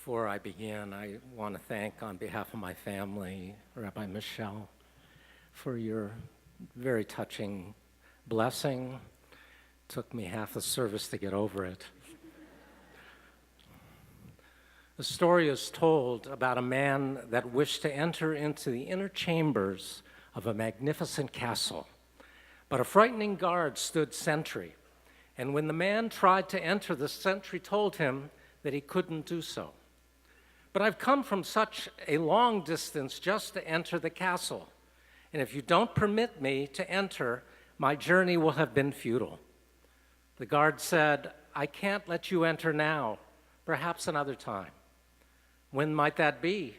Before I begin, I want to thank, on behalf of my family, Rabbi Michelle, for your very touching blessing. Took me half the service to get over it. The story is told about a man that wished to enter into the inner chambers of a magnificent castle, but a frightening guard stood sentry, and when the man tried to enter, the sentry told him that he couldn't do so. But I've come from such a long distance just to enter the castle, and if you don't permit me to enter, my journey will have been futile. The guard said, I can't let you enter now, perhaps another time. When might that be?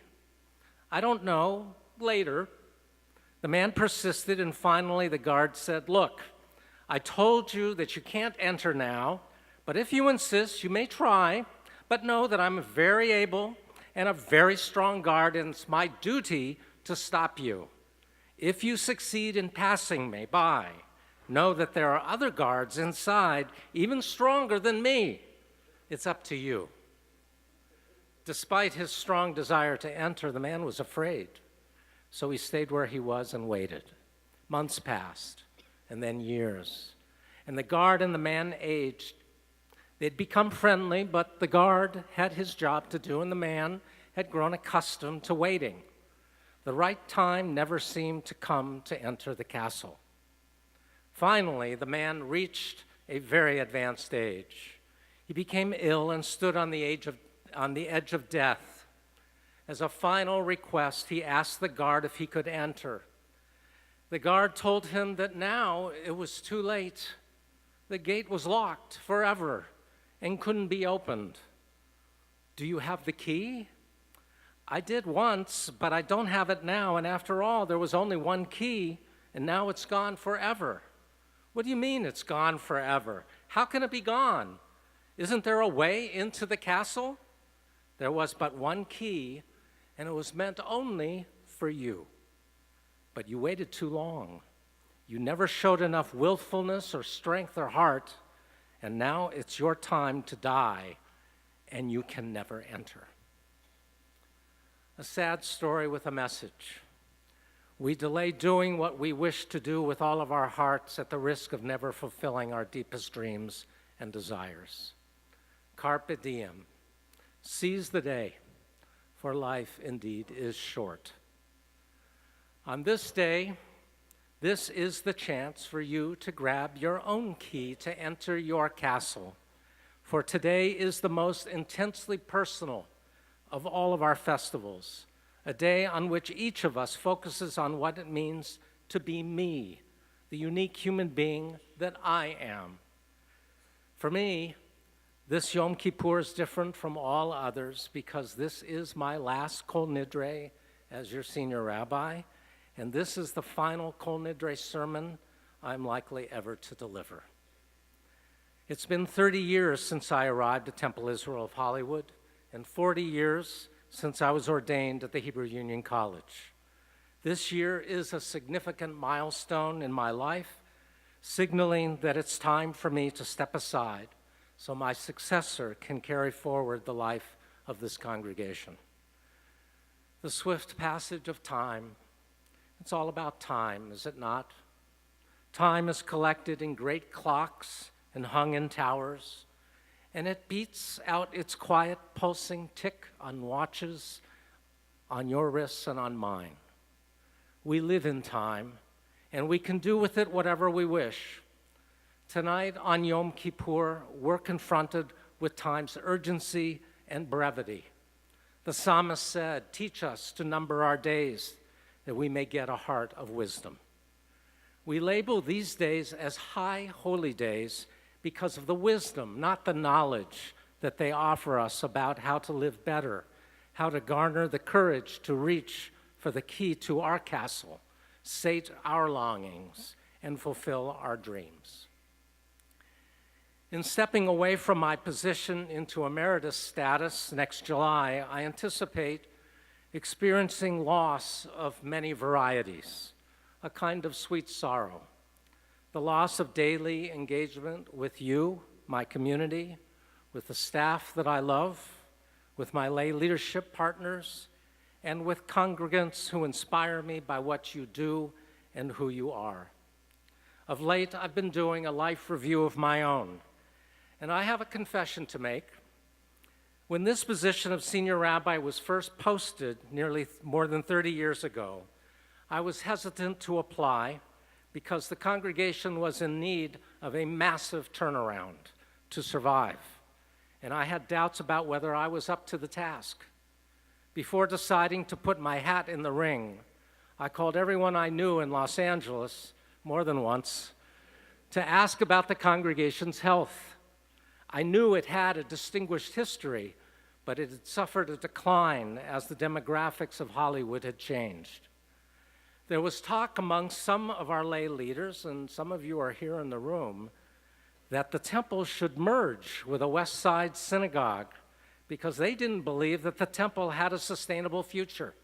I don't know, later. The man persisted, and finally the guard said, look, I told you that you can't enter now, but if you insist, you may try, but know that I'm very able and a very strong guard, and it's my duty to stop you. If you succeed in passing me by, know that there are other guards inside, even stronger than me. It's up to you. Despite his strong desire to enter, the man was afraid. So he stayed where he was and waited. Months passed, and then years. And the guard and the man aged. They'd become friendly, but the guard had his job to do, and the man had grown accustomed to waiting. The right time never seemed to come to enter the castle. Finally, the man reached a very advanced age. He became ill and stood on the edge of death. As a final request, he asked the guard if he could enter. The guard told him that now it was too late. The gate was locked forever and couldn't be opened. Do you have the key? I did once, but I don't have it now, and after all, there was only one key, and now it's gone forever. What do you mean it's gone forever? How can it be gone? Isn't there a way into the castle? There was but one key, and it was meant only for you. But you waited too long. You never showed enough willfulness or strength or heart, and now it's your time to die, and you can never enter. A sad story with a message. We delay doing what we wish to do with all of our hearts at the risk of never fulfilling our deepest dreams and desires. Carpe diem. Seize the day, for life indeed is short. On this day, this is the chance for you to grab your own key to enter your castle, for today is the most intensely personal of all of our festivals, a day on which each of us focuses on what it means to be me, the unique human being that I am. For me, this Yom Kippur is different from all others because this is my last Kol Nidre as your senior rabbi, and this is the final Kol Nidre sermon I'm likely ever to deliver. It's been 30 years since I arrived at Temple Israel of Hollywood, and 40 years since I was ordained at the Hebrew Union College. This year is a significant milestone in my life, signaling that it's time for me to step aside so my successor can carry forward the life of this congregation. The swift passage of time, it's all about time, is it not? Time is collected in great clocks and hung in towers, and it beats out its quiet pulsing tick on watches on your wrists and on mine. We live in time, and we can do with it whatever we wish. Tonight on Yom Kippur, we're confronted with time's urgency and brevity. The psalmist said, teach us to number our days that we may get a heart of wisdom. We label these days as high holy days because of the wisdom, not the knowledge that they offer us about how to live better, how to garner the courage to reach for the key to our castle, sate our longings, and fulfill our dreams. In stepping away from my position into emeritus status next July, I anticipate experiencing loss of many varieties, a kind of sweet sorrow. The loss of daily engagement with you, my community, with the staff that I love, with my lay leadership partners, and with congregants who inspire me by what you do and who you are. Of late, I've been doing a life review of my own, and I have a confession to make. When this position of senior rabbi was first posted nearly more than 30 years ago, I was hesitant to apply because the congregation was in need of a massive turnaround to survive, and I had doubts about whether I was up to the task. Before deciding to put my hat in the ring, I called everyone I knew in Los Angeles, more than once, to ask about the congregation's health. I knew it had a distinguished history, but it had suffered a decline as the demographics of Hollywood had changed. There was talk among some of our lay leaders, and some of you are here in the room, that the temple should merge with a West Side synagogue because they didn't believe that the temple had a sustainable future.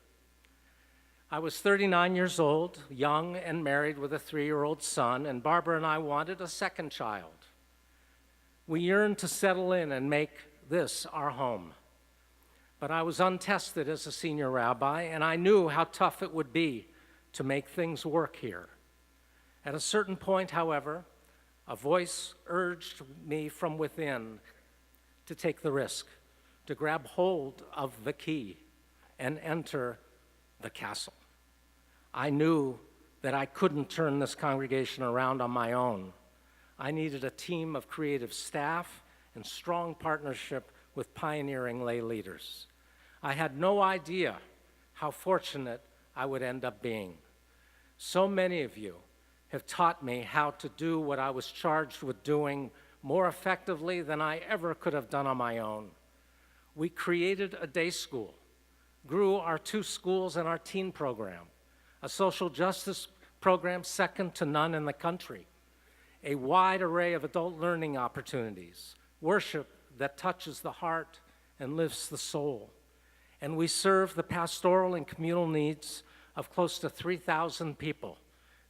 I was 39 years old, young and married with a 3-year-old son, and Barbara and I wanted a second child. We yearned to settle in and make this our home. But I was untested as a senior rabbi, and I knew how tough it would be to make things work here. At a certain point, however, a voice urged me from within to take the risk, to grab hold of the key and enter the castle. I knew that I couldn't turn this congregation around on my own. I needed a team of creative staff and strong partnership with pioneering lay leaders. I had no idea how fortunate I would end up being. So many of you have taught me how to do what I was charged with doing more effectively than I ever could have done on my own. We created a day school, grew our 2 schools and our teen program, a social justice program second to none in the country, a wide array of adult learning opportunities, worship that touches the heart and lifts the soul. And we serve the pastoral and communal needs of close to 3,000 people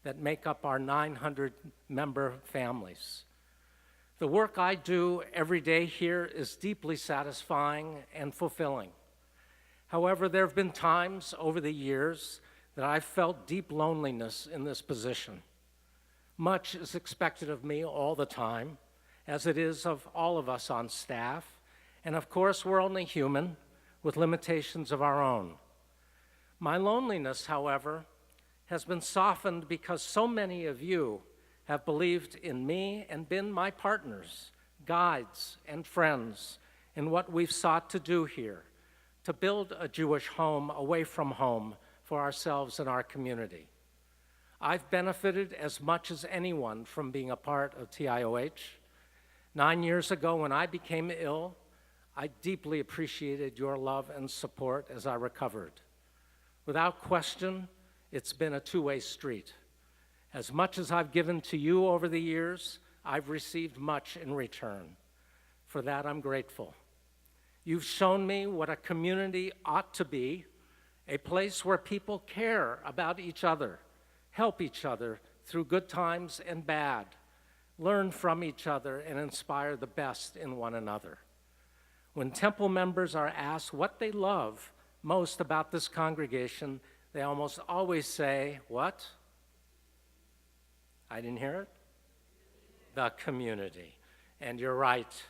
that make up our 900-member families. The work I do every day here is deeply satisfying and fulfilling. However, there have been times over the years that I've felt deep loneliness in this position. Much is expected of me all the time, as it is of all of us on staff, and of course, we're only human with limitations of our own. My loneliness, however, has been softened because so many of you have believed in me and been my partners, guides, and friends in what we've sought to do here, to build a Jewish home away from home for ourselves and our community. I've benefited as much as anyone from being a part of TIOH. 9 years ago, when I became ill, I deeply appreciated your love and support as I recovered. Without question, it's been a two-way street. As much as I've given to you over the years, I've received much in return. For that, I'm grateful. You've shown me what a community ought to be, a place where people care about each other, help each other through good times and bad, learn from each other, and inspire the best in one another. When temple members are asked what they love most about this congregation, they almost always say, what? I didn't hear it? The community. And you're right.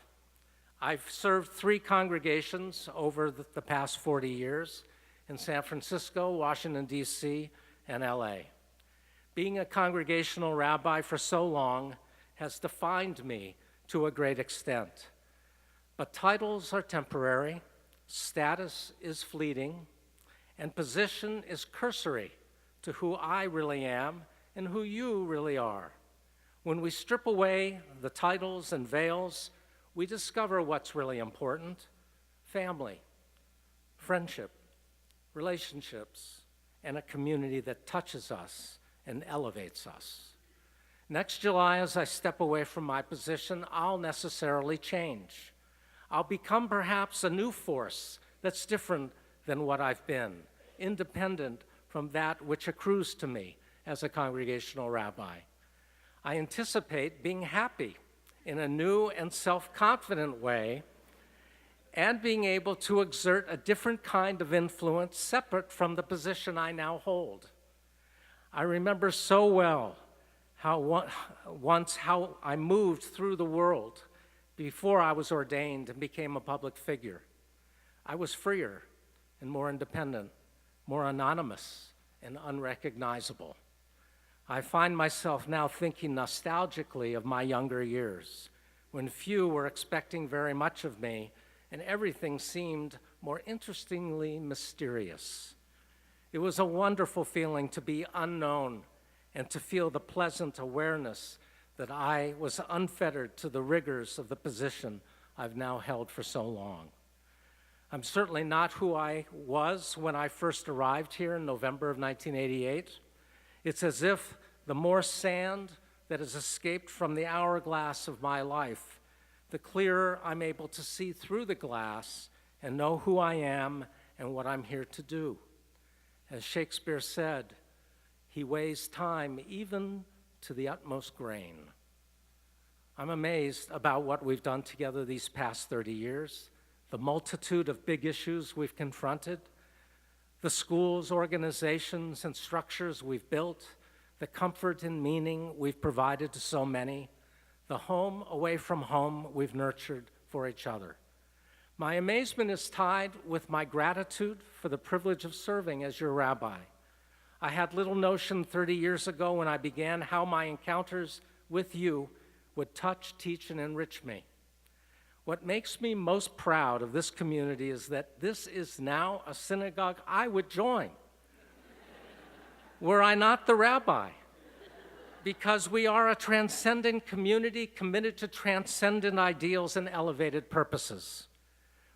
I've served 3 congregations over the past 40 years in San Francisco, Washington, D.C., and L.A. Being a congregational rabbi for so long has defined me to a great extent. But titles are temporary, status is fleeting, and position is cursory to who I really am and who you really are. When we strip away the titles and veils, we discover what's really important: family, friendship, relationships, and a community that touches us and elevates us. Next July, as I step away from my position, I'll necessarily change. I'll become perhaps a new force that's different than what I've been, independent from that which accrues to me as a congregational rabbi. I anticipate being happy in a new and self-confident way and being able to exert a different kind of influence separate from the position I now hold. I remember so well how I moved through the world before I was ordained and became a public figure. I was freer and more independent, more anonymous and unrecognizable. I find myself now thinking nostalgically of my younger years, when few were expecting very much of me and everything seemed more interestingly mysterious. It was a wonderful feeling to be unknown and to feel the pleasant awareness that I was unfettered to the rigors of the position I've now held for so long. I'm certainly not who I was when I first arrived here in November of 1988. It's as if the more sand that has escaped from the hourglass of my life, the clearer I'm able to see through the glass and know who I am and what I'm here to do. As Shakespeare said, he weighs time even to the utmost grain. I'm amazed about what we've done together these past 30 years, the multitude of big issues we've confronted, the schools, organizations, and structures we've built, the comfort and meaning we've provided to so many, the home away from home we've nurtured for each other. My amazement is tied with my gratitude for the privilege of serving as your rabbi. I had little notion 30 years ago when I began how my encounters with you would touch, teach, and enrich me. What makes me most proud of this community is that this is now a synagogue I would join, were I not the rabbi, because we are a transcendent community committed to transcendent ideals and elevated purposes.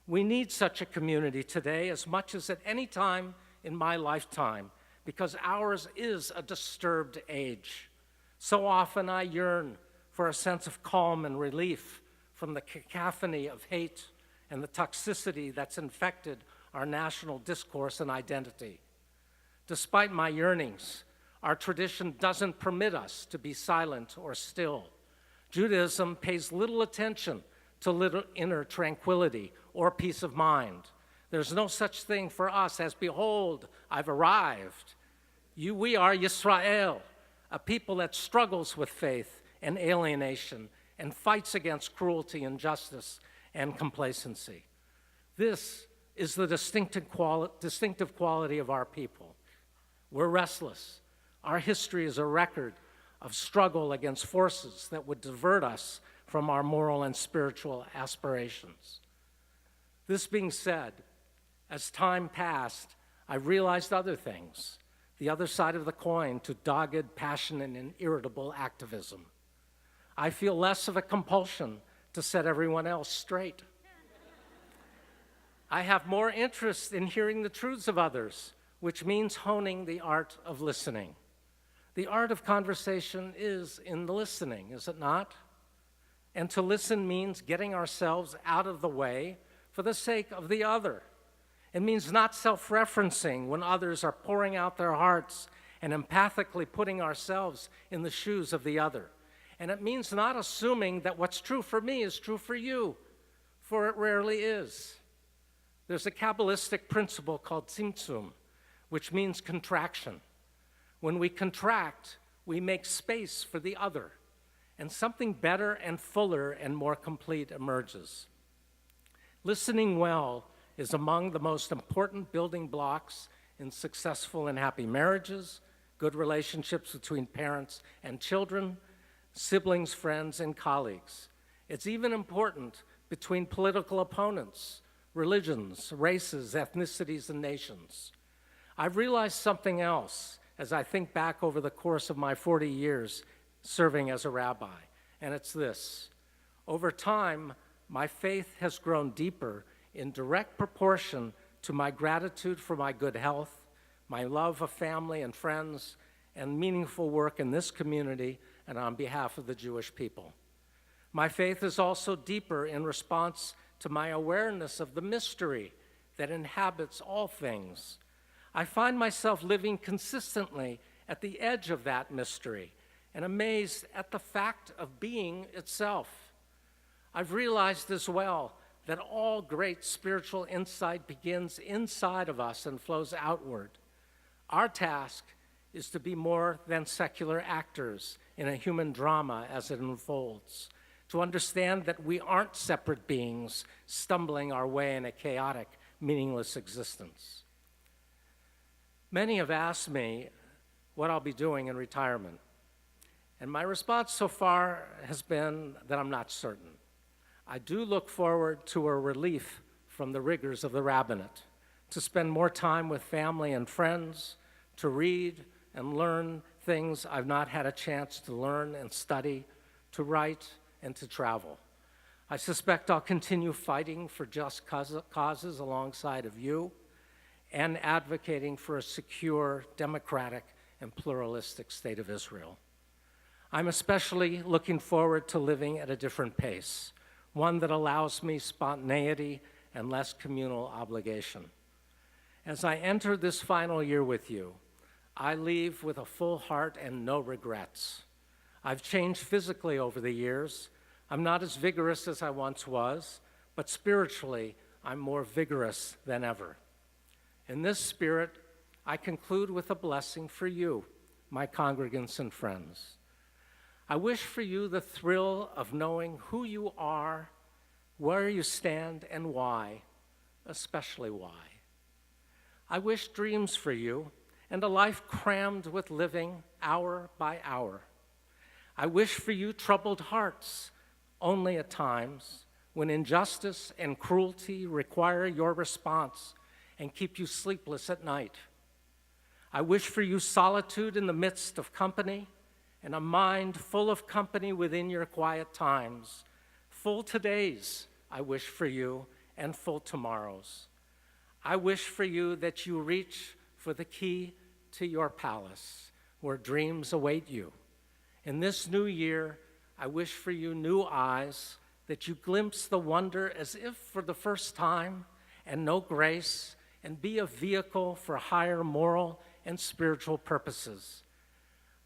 We need such a community today as much as at any time in my lifetime, because ours is a disturbed age. So often I yearn for a sense of calm and relief from the cacophony of hate and the toxicity that's infected our national discourse and identity. Despite my yearnings, our tradition doesn't permit us to be silent or still. Judaism pays little attention to little inner tranquility or peace of mind. There's no such thing for us as, behold, I've arrived. We are Yisrael, a people that struggles with faith and alienation and fights against cruelty, injustice, and complacency. This is the distinctive quality of our people. We're restless. Our history is a record of struggle against forces that would divert us from our moral and spiritual aspirations. This being said, as time passed, I realized other things, the other side of the coin to dogged, passionate, and irritable activism. I feel less of a compulsion to set everyone else straight. I have more interest in hearing the truths of others, which means honing the art of listening. The art of conversation is in the listening, is it not? And to listen means getting ourselves out of the way for the sake of the other. It means not self-referencing when others are pouring out their hearts and empathically putting ourselves in the shoes of the other. And it means not assuming that what's true for me is true for you, for it rarely is. There's a Kabbalistic principle called tzimtzum, which means contraction. When we contract, we make space for the other, and something better and fuller and more complete emerges. Listening well is among the most important building blocks in successful and happy marriages, good relationships between parents and children, siblings, friends, and colleagues. It's even important between political opponents, religions, races, ethnicities, and nations. I've realized something else as I think back over the course of my 40 years serving as a rabbi, and it's this. Over time, my faith has grown deeper in direct proportion to my gratitude for my good health, my love of family and friends, and meaningful work in this community and on behalf of the Jewish people. My faith is also deeper in response to my awareness of the mystery that inhabits all things. I find myself living consistently at the edge of that mystery and amazed at the fact of being itself. I've realized as well that all great spiritual insight begins inside of us and flows outward. Our task is to be more than secular actors in a human drama as it unfolds, to understand that we aren't separate beings stumbling our way in a chaotic, meaningless existence. Many have asked me what I'll be doing in retirement, and my response so far has been that I'm not certain. I do look forward to a relief from the rigors of the rabbinate, to spend more time with family and friends, to read and learn things I've not had a chance to learn and study, to write and to travel. I suspect I'll continue fighting for just causes alongside of you and advocating for a secure, democratic, and pluralistic state of Israel. I'm especially looking forward to living at a different pace, one that allows me spontaneity and less communal obligation. As I enter this final year with you, I leave with a full heart and no regrets. I've changed physically over the years. I'm not as vigorous as I once was, but spiritually, I'm more vigorous than ever. In this spirit, I conclude with a blessing for you, my congregants and friends. I wish for you the thrill of knowing who you are, where you stand, and why, especially why. I wish dreams for you and a life crammed with living hour by hour. I wish for you troubled hearts, only at times when injustice and cruelty require your response and keep you sleepless at night. I wish for you solitude in the midst of company and a mind full of company within your quiet times. Full todays, I wish for you, and full tomorrows. I wish for you that you reach for the key to your palace, where dreams await you. In this new year, I wish for you new eyes, that you glimpse the wonder as if for the first time, and know grace, and be a vehicle for higher moral and spiritual purposes.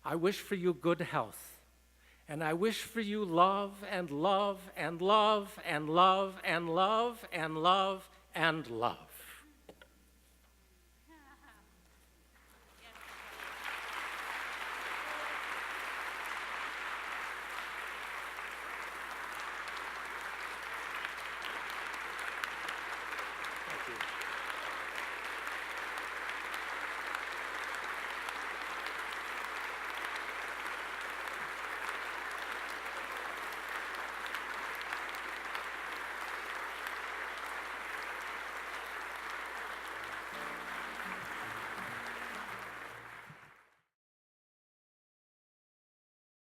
I wish for you good health, and I wish for you love and love and love and love and love and love and love.